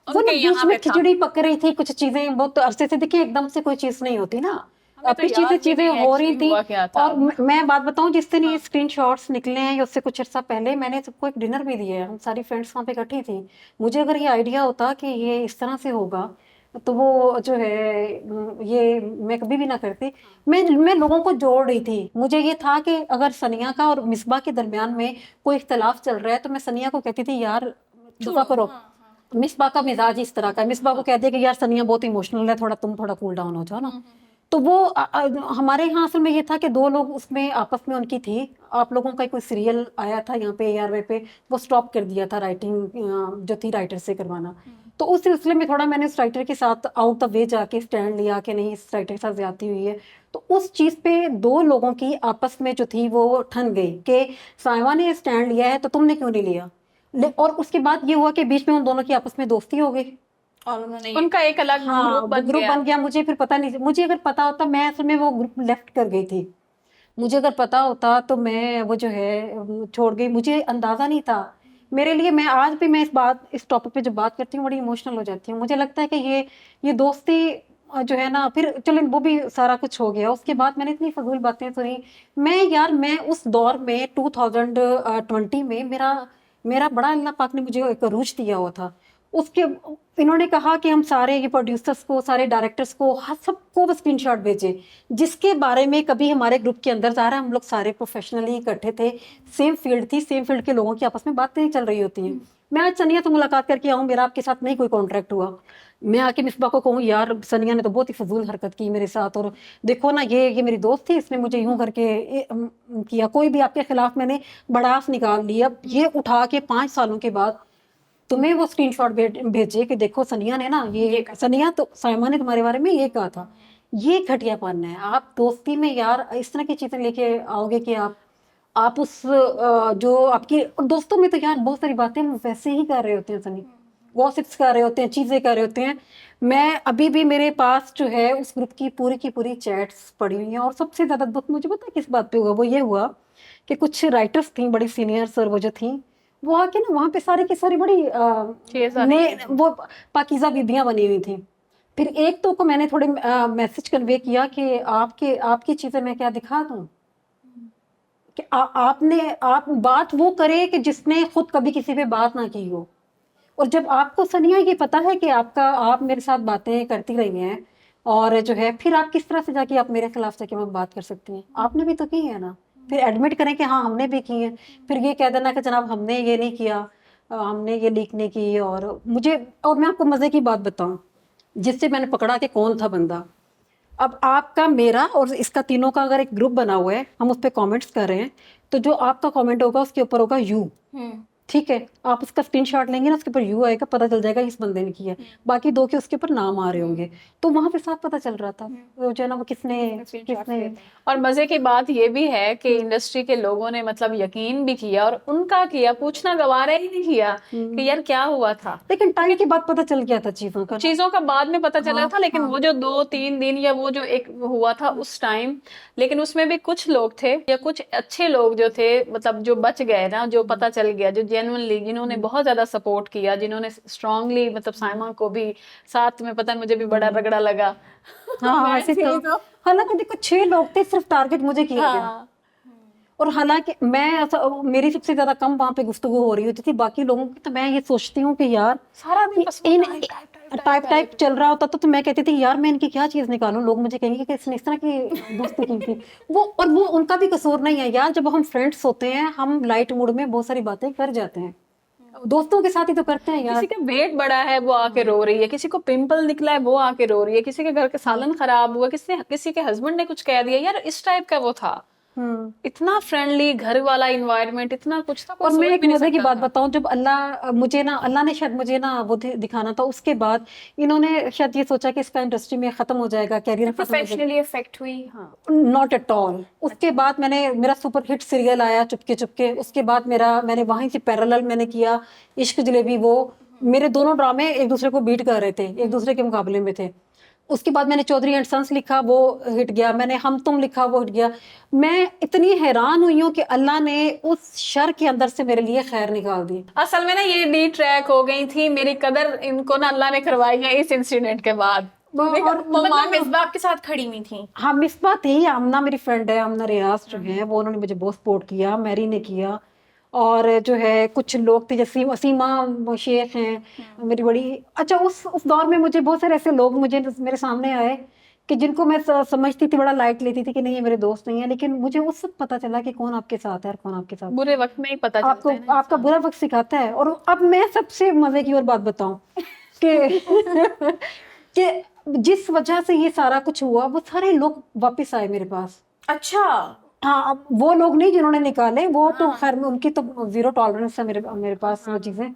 वो ना बीच में खिचड़ी पक रही थी, कुछ चीजें बहुत अरसे से, देखिए एकदम से कोई चीज नहीं होती ना, पीछे से चीजें हो रही थी। और मैं बात बताऊं, जिस दिन ये स्क्रीनशॉट्स निकले हैं या उससे कुछ अर्सा पहले मैंने सबको एक डिनर भी दिया है, हम सारी फ्रेंड्स वहाँ पे इकट्ठी थी। मुझे अगर ये आइडिया होता कि ये इस तरह से होगा तो वो जो है ये मैं कभी भी ना करती। मैं लोगों को जोड़ रही थी। मुझे ये था कि अगर सनिया का और मिसबा के दरमियान में कोई इख्तलाफ चल रहा है तो मैं सनिया को कहती थी यार दफा करो। मिसबा का मिजाज इस तरह का, मिसबा को कह दिया कि यार सनिया बहुत इमोशनल है, तुम थोड़ा कूल डाउन हो जाओ ना। तो वो हमारे यहाँ असल में ये था कि दो लोग उसमें आपस में उनकी थी। आप लोगों का कोई सीरियल आया था यहाँ पे ARY पे, वो स्टॉप कर दिया था राइटिंग जो थी राइटर से करवाना। तो उस सिलसिले में थोड़ा मैंने उस राइटर के साथ आउट द वे जाके स्टैंड लिया कि नहीं, इस राइटर के साथ ज्यादती हुई है। तो उस चीज़ पे दो लोगों की आपस में जो थी वो ठन गई कि साइमा ने स्टैंड लिया है तो तुमने क्यों नहीं लिया। और उसके बाद ये हुआ कि बीच में उन दोनों की आपस में दोस्ती हो गई और उन्होंने उनका एक अलग ग्रुप बन गया। मुझे फिर पता नहीं, मुझे अगर पता होता, मैं असल में वो ग्रुप लेफ्ट कर गई थी, मुझे अगर पता होता तो मैं वो जो है छोड़ गई। मुझे अंदाजा नहीं था। मेरे लिए, मैं आज भी मैं इस टॉपिक पे जब बात करती हूँ बड़ी इमोशनल हो जाती हूँ। मुझे लगता है कि ये दोस्ती जो है ना, फिर चलो वो भी सारा कुछ हो गया। उसके बाद मैंने इतनी फजूल बातें सुनी। मैं उस दौर में 2020 में मेरा बड़ा अल्लाह पाक ने मुझे एक अरूज दिया हुआ था। उसके इन्होंने कहा कि हम सारे ये प्रोड्यूसर्स को, सारे डायरेक्टर्स को, सबको वो स्क्रीनशॉट भेजे जिसके बारे में कभी हमारे ग्रुप के अंदर, ज़ाहिर है हम लोग सारे प्रोफेशनली इकट्ठे थे, सेम फील्ड के लोगों की आपस में बातें चल रही होती हैं। मैं आज सनिया से मुलाकात करके आऊँ, मेरा आपके साथ नहीं कोई कॉन्ट्रैक्ट हुआ, मैं आके मिसबा को कहूँ यार सनिया ने तो बहुत ही फजूल हरकत की मेरे साथ, और देखो ना ये मेरी दोस्त थी, इसने मुझे यूं करके किया। कोई भी आपके खिलाफ मैंने बड़ास निकाल लिया, ये उठा के 5 सालों के बाद तुम्हें वो स्क्रीनशॉट भेजे कि देखो सनिया ने ना ये सनिया तो साइमा ने तुम्हारे बारे में ये कहा था। ये घटियापन है। आप दोस्ती में यार इस तरह की चीजें लेके आओगे कि आप उस जो आपकी दोस्तों में तो यार बहुत सारी बातें वैसे ही कर रहे होते हैं, सनी गॉसिप्स कर रहे होते हैं, चीजें कर रहे होते हैं। मैं अभी भी मेरे पास जो है उस ग्रुप की पूरी चैट्स पड़ी हुई हैं। और सबसे ज्यादा दुख मुझे पता है किस बात पे हुआ, वो ये हुआ कि कुछ राइटर्स थी बड़ी सीनियर्स, और वो जो थी वो आके ना वहाँ पे सारी की सारी बड़ी वो पाकीज़ा बीबियां बनी हुई थी। फिर एक तो को मैंने थोड़े मैसेज कन्वे किया कि आपकी चीजें मैं क्या दिखा दूं कि आप बात वो करे कि जिसने खुद कभी किसी पे बात ना की हो। और जब आपको सनिया ये पता है कि आप मेरे साथ बातें करती रही हैं, और जो है फिर आप किस तरह से जाके आप मेरे खिलाफ जाके मैं बात कर सकती हैं? आपने भी तो की है ना। फिर एडमिट करें कि हाँ हमने भी की है, फिर ये कह देना कि जनाब हमने ये नहीं किया, हमने ये लीक नहीं की। और मैं आपको मजे की बात बताऊं, जिससे मैंने पकड़ा कि कौन था बंदा। अब आपका, मेरा और इसका तीनों का अगर एक ग्रुप बना हुआ है, हम उस पर कॉमेंट्स कर रहे हैं, तो जो आपका कॉमेंट होगा उसके ऊपर होगा यू, ठीक है। आप उसका स्क्रीनशॉट लेंगे ना, उसके ऊपर यू आएगा, पता चल जाएगा इस बंदे ने किया। बाकी दो के उसके ऊपर नाम आ रहे होंगे, तो वहां पे साफ पता चल रहा था वो जो है ना, वो किसने और मजे की बात ये भी है कि इंडस्ट्री के लोगों ने मतलब यकीन भी किया और उनका किया, पूछना गवारा ही नहीं किया कि यार क्या हुआ था। लेकिन टाइम के बाद पता चल गया था चीजों का बाद में पता चला था, लेकिन वो जो 2-3 दिन या वो जो एक हुआ था उस टाइम, लेकिन उसमें भी कुछ लोग थे या कुछ अच्छे लोग जो थे, मतलब जो बच गए ना, जो पता चल गया, जो जेन्युइनली जिन्होंने बहुत ज्यादा सपोर्ट किया, जिन्होंने स्ट्रांगली मतलब साइमा को भी साथ में, पता मुझे भी बड़ा रगड़ा लगा। हाँ ऐसे तो हालांकि देखो 6 लोग थे, सिर्फ टारगेट मुझे किया गया। और हालांकि मेरी सबसे ज्यादा कम वहां पे गुफ्तगू हो रही होती थी, बाकी लोगों की तो मैं ये सोचती हूँ कि यार सारा दिन इन टाइप चल रहा होता तो मैं कहती थी यार मैं इनकी क्या चीज निकालूं, लोग मुझे कहेंगे कि इसने इस तरह की दोस्ती की थी। वो उनका भी कसूर नहीं है यार, जब हम फ्रेंड्स होते हैं हम लाइट मूड में बहुत सारी बातें कर जाते हैं, दोस्तों के साथ ही तो करते हैं यार। किसी का वेट बढ़ा है वो आके रो रही है, किसी को पिंपल निकला है वो आके रो रही है, किसी के घर का सालन खराब हुआ, किसी के हस्बैंड ने कुछ कह दिया, यार इस टाइप का वो था। इतना फ्रेंडली घर वाला इन्वायरमेंट, इतना कुछ था। और मैं एक मजे की बात बताऊं, जब अल्लाह ने शायद मुझे ना वो दिखाना था, उसके बाद इन्होंने शायद ये सोचा कि इसका इंडस्ट्री में खत्म हो जाएगा, कैरियर प्रोफेशनली इफेक्ट हुई। हाँ, नॉट एट ऑल। उसके बाद मेरा सुपर हिट सीरियल आया चुपके चुपके, उसके बाद मैंने वहीं से पैरेलल मैंने किया इश्क जलेबी। वो मेरे दोनों ड्रामे एक दूसरे को बीट कर रहे थे, एक दूसरे के मुकाबले में थे। उसके बाद मैंने चौधरी एंड सन्स लिखा, वो हिट गया। मैंने हम तुम लिखा, वो हिट गया। मैं इतनी हैरान हुई हूँ कि अल्लाह ने उस शर के अंदर से मेरे लिए खैर निकाल दी। असल में ना ये डी ट्रैक हो गई थी मेरी कदर, इनको ना अल्लाह ने करवाई है इस इंसिडेंट के बाद। और मतलब मिसबाह के साथ खड़ी हुई थी। हाँ मिसबाह थी, आमना मेरी फ्रेंड है, आमना रियाज जो है वो, उन्होंने मुझे बहुत सपोर्ट किया, मैरी ने किया, और जो है कुछ लोग थे जैसे असीमा शेख हैं मेरी बड़ी। अच्छा उस दौर में मुझे बहुत सारे ऐसे लोग मेरे सामने आए कि जिनको मैं समझती थी, बड़ा लाइट लेती थी कि नहीं ये मेरे दोस्त नहीं है, लेकिन मुझे उस वक्त पता चला कि कौन आपके साथ है और कौन आपके साथ। बुरे वक्त में ही पता चलता है ना, आपका बुरा वक्त सिखाता है। और अब मैं सबसे मजे की और बात बताऊं कि जिस वजह से ये सारा कुछ हुआ, वो सारे लोग वापस आए मेरे पास। अच्छा। हाँ, अब वो लोग नहीं जिन्होंने निकाले, वो तो खैर उनकी तो 0 टॉलरेंस है मेरे पास वो चीजें।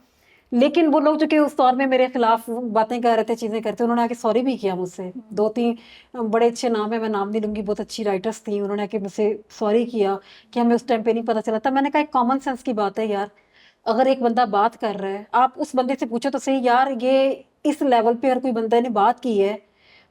लेकिन वो लोग जो कि उस दौर में मेरे खिलाफ बातें कर रहे थे, चीजें करते, उन्होंने आके सॉरी भी किया मुझसे। 2-3 बड़े अच्छे नाम है, मैं नाम नहीं लूंगी, बहुत अच्छी राइटर्स थी, उन्होंने आके मुझसे सॉरी किया कि हमें उस टाइम पे नहीं पता चला था। मैंने कहा एक कॉमन सेंस की बात है यार, अगर एक बंदा बात कर रहा है, आप उस बंदे से पूछो तो सही यार, ये इस लेवल पे अगर कोई बंदे ने बात की है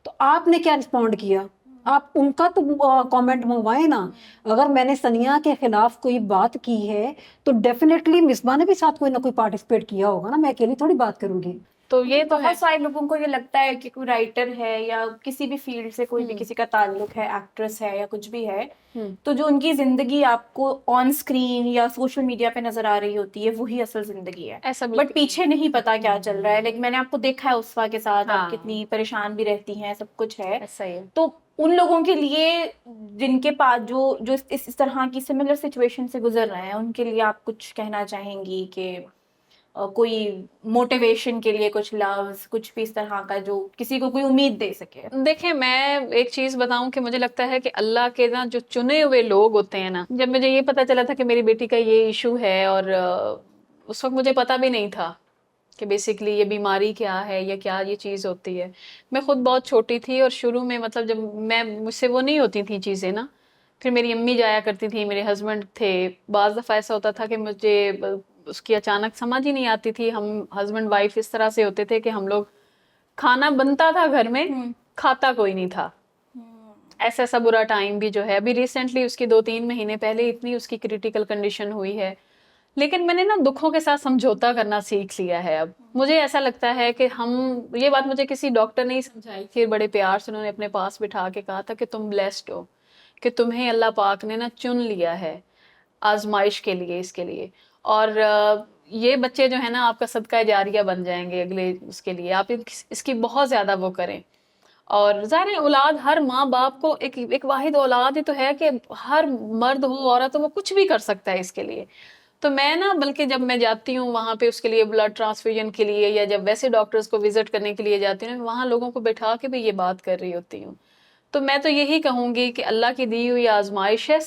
तो आपने क्या रिस्पॉन्ड किया, आप उनका तो कमेंट मंगवाए ना। अगर मैंने सनिया के खिलाफ कोई बात की है तो डेफिनेटली मिसबा ने भी साथ कोई ना कोई पार्टिसिपेट किया होगा ना, मैं अकेली थोड़ी बात करूंगी। तो ये तो बहुत सारे लोगों को ये लगता है कि कोई राइटर है या किसी भी फील्ड से कोई भी किसी का ताल्लुक है, एक्ट्रेस है या कुछ भी है, तो जो उनकी जिंदगी आपको ऑन स्क्रीन या सोशल मीडिया पे नजर आ रही होती है वही असल जिंदगी है। ऐसा बट पीछे नहीं पता क्या चल रहा है। लेकिन मैंने आपको देखा है उसवा के साथ, हाँ। आप कितनी परेशान भी रहती हैं, सब कुछ है। ऐसा ही है। तो उन लोगों के लिए जिनके पास जो इस तरह की सिमिलर सिचुएशन से गुजर रहे हैं, उनके लिए आप कुछ कहना चाहेंगी कि कोई मोटिवेशन के लिए कुछ लफ्ज, कुछ भी इस तरह का जो किसी को कोई उम्मीद दे सके? देखिए मैं एक चीज बताऊं कि मुझे लगता है कि अल्लाह के ना जो चुने हुए लोग होते हैं ना, जब मुझे ये पता चला था कि मेरी बेटी का ये इशू है, और उस वक्त मुझे पता भी नहीं था कि बेसिकली ये बीमारी क्या है या क्या ये चीज़ होती है। मैं खुद बहुत छोटी थी और शुरू में मतलब जब मुझसे वो नहीं होती थी चीज़ें ना, फिर मेरी अम्मी जाया करती थी, मेरे हस्बैंड थे। बाज़ दफ़ा ऐसा होता था कि मुझे उसकी अचानक समझ ही नहीं आती थी। हम हस्बैंड वाइफ इस तरह से होते थे कि हम लोग, खाना बनता था घर में, खाता कोई नहीं था। ऐसा बुरा टाइम भी जो है, अभी रिसेंटली उसकी 2-3 महीने पहले इतनी उसकी क्रिटिकल कंडीशन हुई है, लेकिन मैंने ना दुखों के साथ समझौता करना सीख लिया है। अब मुझे ऐसा लगता है कि ये बात मुझे किसी डॉक्टर ने ही समझाई थी, बड़े प्यार से उन्होंने अपने पास बिठा के कहा था कि तुम ब्लेस्ड हो, कि तुम्हें अल्लाह पाक ने ना चुन लिया है आजमाइश के लिए, इसके लिए। और ये बच्चे जो है ना आपका सदका जारिया बन जाएंगे अगले उसके लिए। आप इसकी बहुत ज़्यादा वो करें। और ज़ाहिर है औलाद, हर माँ बाप को एक वाहिद औलाद ही तो है कि हर मर्द हो औरत हो वो कुछ भी कर सकता है इसके लिए। तो मैं ना, बल्कि जब मैं जाती हूँ वहाँ पे उसके लिए ब्लड ट्रांसफ्यूजन के लिए, या जब वैसे डॉक्टर्स को विजिट करने के लिए जाती हूँ, वहाँ लोगों को बैठा के भी ये बात कर रही होती हूँ। तो मैं तो यही कहूंगी कि अल्लाह की दी हुई आजमाइश है,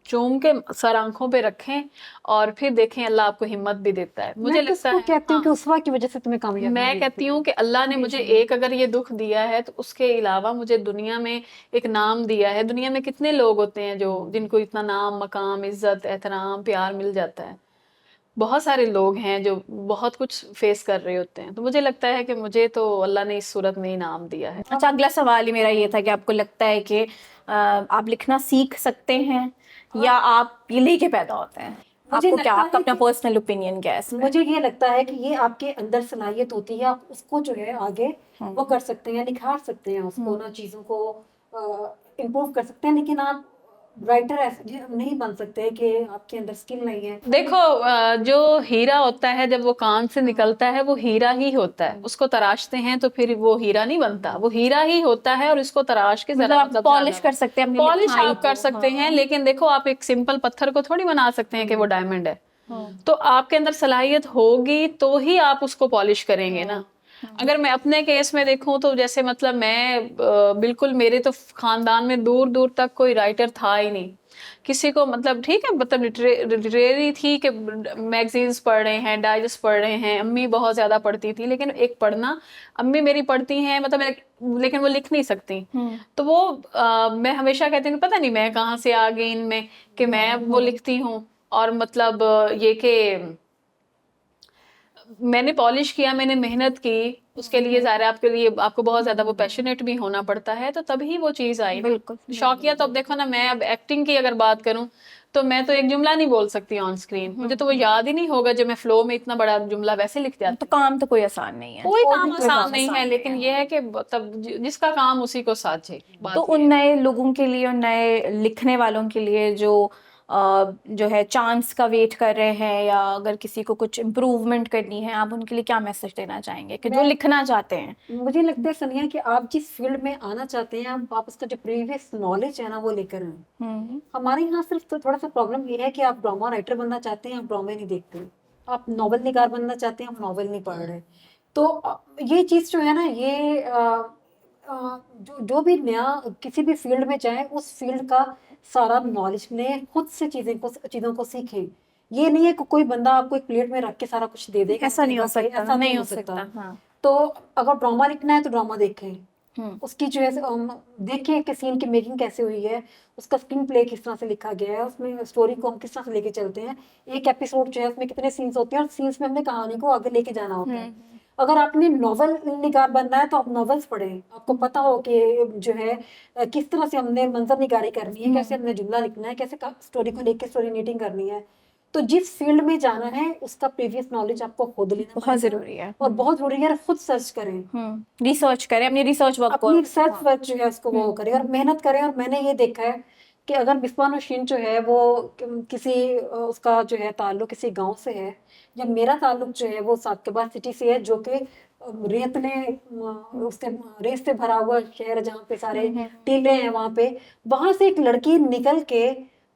चूम के सर आंखों पे रखें और फिर देखें, अल्लाह आपको हिम्मत भी देता है। मुझे मैं लगता किसको है कहती हूँ कि हाँ, उसवा की वजह से तुम्हें कामयाबी मैं मिलती कहती है। हूँ कि अल्लाह ने मुझे एक अगर ये दुख दिया है तो उसके अलावा मुझे दुनिया में एक नाम दिया है। दुनिया में कितने लोग होते हैं जो जिनको इतना नाम, मकाम, इज्जत, एहतराम, प्यार मिल जाता है। बहुत सारे लोग हैं जो बहुत कुछ फेस कर रहे होते हैं। तो मुझे लगता है कि मुझे तो अल्लाह ने इस सूरत में इनाम दिया है। अच्छा, अगला सवाल ही मेरा ये था कि आपको लगता है कि आप लिखना सीख सकते हैं या आप ये लेके पैदा होते हैं? मुझे आपको क्या, लगता आपका है अपना कि पर्सनल ओपिनियन क्या है इस पे? मुझे ये लगता है कि ये आपके अंदर सलाहियत होती है, आप उसको जो है आगे वो कर सकते हैं, निखार सकते हैं उसको ना, चीज़ों को इम्प्रूव कर सकते हैं। लेकिन आप राइटर ऐसे नहीं बन सकते कि आपके अंदर स्किल नहीं है। देखो जो हीरा होता है जब वो कान से निकलता है वो हीरा ही होता है। उसको तराशते हैं तो फिर वो हीरा नहीं बनता, वो हीरा ही होता है। और इसको तराश के मतलब जरा आप पॉलिश कर सकते हैं अपनी पॉलिश लिखाई आप कर को। सकते हैं, लेकिन देखो आप एक सिंपल पत्थर को थोड़ी बना सकते हैं कि वो डायमंड है। तो आपके अंदर सलाहियत होगी तो ही आप उसको पॉलिश करेंगे ना। अगर मैं अपने केस में देखूं तो जैसे मतलब मैं बिल्कुल, मेरे तो खानदान में दूर दूर तक कोई राइटर था ही नहीं। किसी को मतलब ठीक है, मतलब लिटरेरी थी कि मैगजीन्स पढ़ रहे हैं, डाइजेस्ट पढ़ रहे हैं। अम्मी बहुत ज्यादा पढ़ती थी, लेकिन एक पढ़ना, अम्मी मेरी पढ़ती हैं मतलब, लेकिन वो लिख नहीं सकती। तो वो मैं हमेशा कहती हूँ पता नहीं मैं कहाँ से आ गई इनमें कि मैं वो लिखती हूँ। और मतलब ये कि मैंने पॉलिश किया, मैंने मेहनत की उसके लिए। ज़ाहिर है आपके लिए, आपको बहुत ज्यादा वो पैशनेट भी होना पड़ता है, तो तभी वो चीज आई। बिल्कुल। शौकिया तो अब देखो ना, मैं अब एक्टिंग की अगर बात करूं तो मैं तो एक जुमला नहीं बोल सकती ऑन स्क्रीन, मुझे तो वो याद ही नहीं होगा जो मैं फ्लो में इतना बड़ा जुमला वैसे लिख तो जाती। काम तो कोई आसान नहीं है। कोई कोई काम भी कोई आसान काम नहीं है, लेकिन ये है कि तब जिसका काम उसी को साझे। बात तो ये उन है। नए लोगों के लिए, उन नए लिखने वालों के लिए जो है चांस का वेट कर रहे हैं, या अगर किसी को कुछ इम्प्रूवमेंट करनी है, आप उनके लिए क्या मैसेज देना चाहेंगे कि जो मैं लिखना चाहते हैं? मुझे लगता है सनिया कि आप जिस फील्ड में आना चाहते हैं आप उसका जो प्रीवियस नॉलेज है ना वो लेकर आए। हमारे यहाँ सिर्फ तो थोड़ा सा प्रॉब्लम ये है कि आप ड्रामा राइटर बनना चाहते हैं, आप ड्रामे नहीं देखते। आप नॉवल निगार बनना चाहते हैं, आप नॉवल नहीं पढ़ रहे। तो ये चीज़ जो है ना, ये जो जो भी नया किसी भी फील्ड में जाए उस फील्ड का सारा नॉलेज लें, खुद से चीज़ों को सीखें। ये नहीं है कि कोई बंदा आपको एक प्लेट में रख के सारा कुछ दे देगा, ऐसा नहीं हो कहेगा कि सकता, ऐसा नहीं हो सकता। हाँ। तो अगर ड्रामा लिखना है तो ड्रामा देखें, उसकी जो है देखें कि सीन की मेकिंग कैसे हुई है, उसका स्क्रीन प्ले किस तरह से लिखा गया है, उसमें स्टोरी को हम किस तरह से लेके चलते हैं, एक एपिसोड जो है उसमें कितने सीन्स होते हैं और सीन्स में हमने कहानी को आगे लेके जाना होता है। अगर आपने नॉवल निगार बनना है तो आप नॉवेल्स पढ़ें, आपको पता हो कि जो है किस तरह से हमने मंजर निगारी करनी है, कैसे हमने जुमला लिखना है, कैसे स्टोरी को लेके स्टोरी नीटिंग करनी है। तो जिस फील्ड में जाना है उसका प्रीवियस नॉलेज आपको खुद लेना बहुत पड़ेगा। जरूरी है। और बहुत जरूरी है खुद सर्च करें, रिसर्च करें, अपनी रिसर्च वर्क को। अपनी रिसर्च वर्क जो है उसको वो करें और मेहनत करें। और मैंने ये देखा है कि अगर मिसबा नौशीन जो है वो किसी उसका जो है ताल्लुक किसी गांव से है, या मेरा ताल्लुक जो है वो सादकाबाद सिटी से है, जो कि उससे रेत से भरा हुआ शहर है जहाँ पे सारे टीले हैं। वहां से एक लड़की निकल के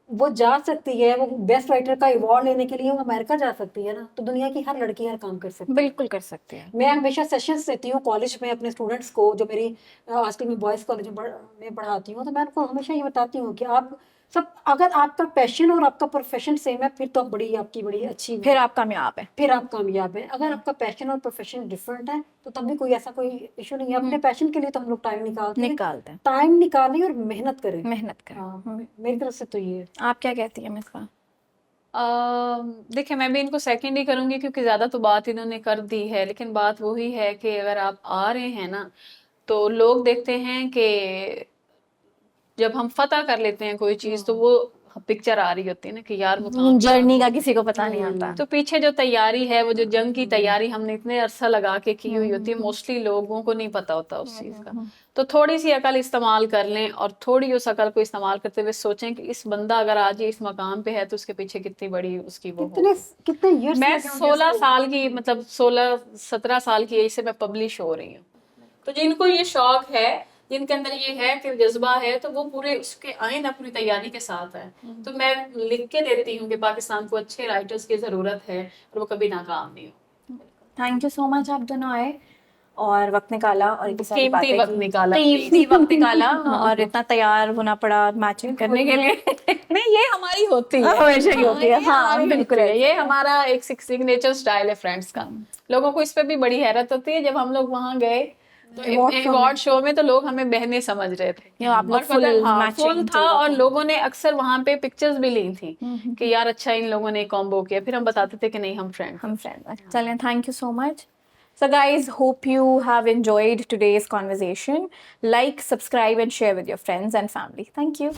वो जा सकती है, वो बेस्ट राइटर का अवार्ड लेने के लिए वो अमेरिका जा सकती है ना। तो दुनिया की हर लड़की हर काम कर सकती है। बिल्कुल कर सकते हैं। मैं हमेशा सेशंस देती हूँ कॉलेज में अपने स्टूडेंट्स को, जो मेरी आजकल मैं बॉयज़ कॉलेज में पढ़ाती हूँ। तो मैं उनको हमेशा ये बताती हूँ कि आप सब, अगर आपका पैशन और आपका प्रोफेशन सेम है फिर तो आपकी बड़ी अच्छी, फिर आप कामयाब है। फिर आप कामयाब हैं। अगर आपका पैशन और प्रोफेशन डिफरेंट है तो तब भी कोई ऐसा कोई इशू नहीं है। अपने पैशन के लिए तो हम लोग टाइम निकालते हैं। टाइम निकालें और मेहनत करें। मेहनत करें। हाँ, मेरी तरफ से तो ये है। आप क्या कहती हैं मिसबा? देखिए मैं भी इनको सेकंड ही करूंगी क्योंकि ज्यादा तो बात इन्होंने कर दी है। लेकिन बात वही है कि अगर आप आ रहे हैं ना तो लोग देखते हैं कि जब हम फतह कर लेते हैं कोई चीज तो वो पिक्चर आ रही होती है ना कि यार वो काम जर्नी का किसी को पता नहीं आता। तो पीछे जो तैयारी है, वो जो जंग की तैयारी हमने इतने अरसा लगा के की हुई होती है, मोस्टली लोगों को नहीं पता होता उस चीज का। तो थोड़ी सी अकल इस्तेमाल कर लें और थोड़ी उस अकल को इस्तेमाल करते हुए सोचें कि इस बंदा अगर आज ये इस मकाम पे है तो उसके पीछे कितनी बड़ी उसकी वो कितने कितने years मैं लगे होंगे 16 उसको? साल की, मतलब 16-17 साल की एज से मैं पब्लिश हो रही हूँ। तो जिनको ये शौक है जिनके अंदर ये है कि जज्बा है, तो वो पूरे उसके आए ना पूरी तैयारी के साथ है। तो मैं लिख के देती हूँ कि पाकिस्तान को अच्छे राइटर्स की ज़रूरत है और वो कभी नाकाम नहीं हो। थैंक यू सो मच, आप दोनों आए और वक्त निकाला और इतनी सारी कीमती बातें वक्त की। निकाला, कीमती वक्त निकाला और इतना तैयार होना पड़ा मैचिंग करने के लिए। नहीं, ये हमारी होती है, हमेशा ही होती है। ये हाँ हमारी बिल्कुल होती है। ये ऐसे। हमारा एक सिग्नेचर स्टाइल है फ्रेंड्स का। लोगों को इस पे भी बड़ी हैरत होती है, जब हम लोग वहां गए तो अवार्ड शो में तो लोग हमें बहनें समझ रहे थे। ये आप लोग और पता full हाँ matching फुल था, चल रहा और था। लोगों ने अक्सर वहां पे पिक्चर्स भी ली थी कि यार अच्छा इन लोगों ने कॉम्बो किया, फिर हम बताते थे कि नहीं हम फ्रेंड। हम फ्रेंड। चलें, thank you so much. So guys, hope you have enjoyed today's conversation. Like, subscribe and share with your friends and family. Thank you.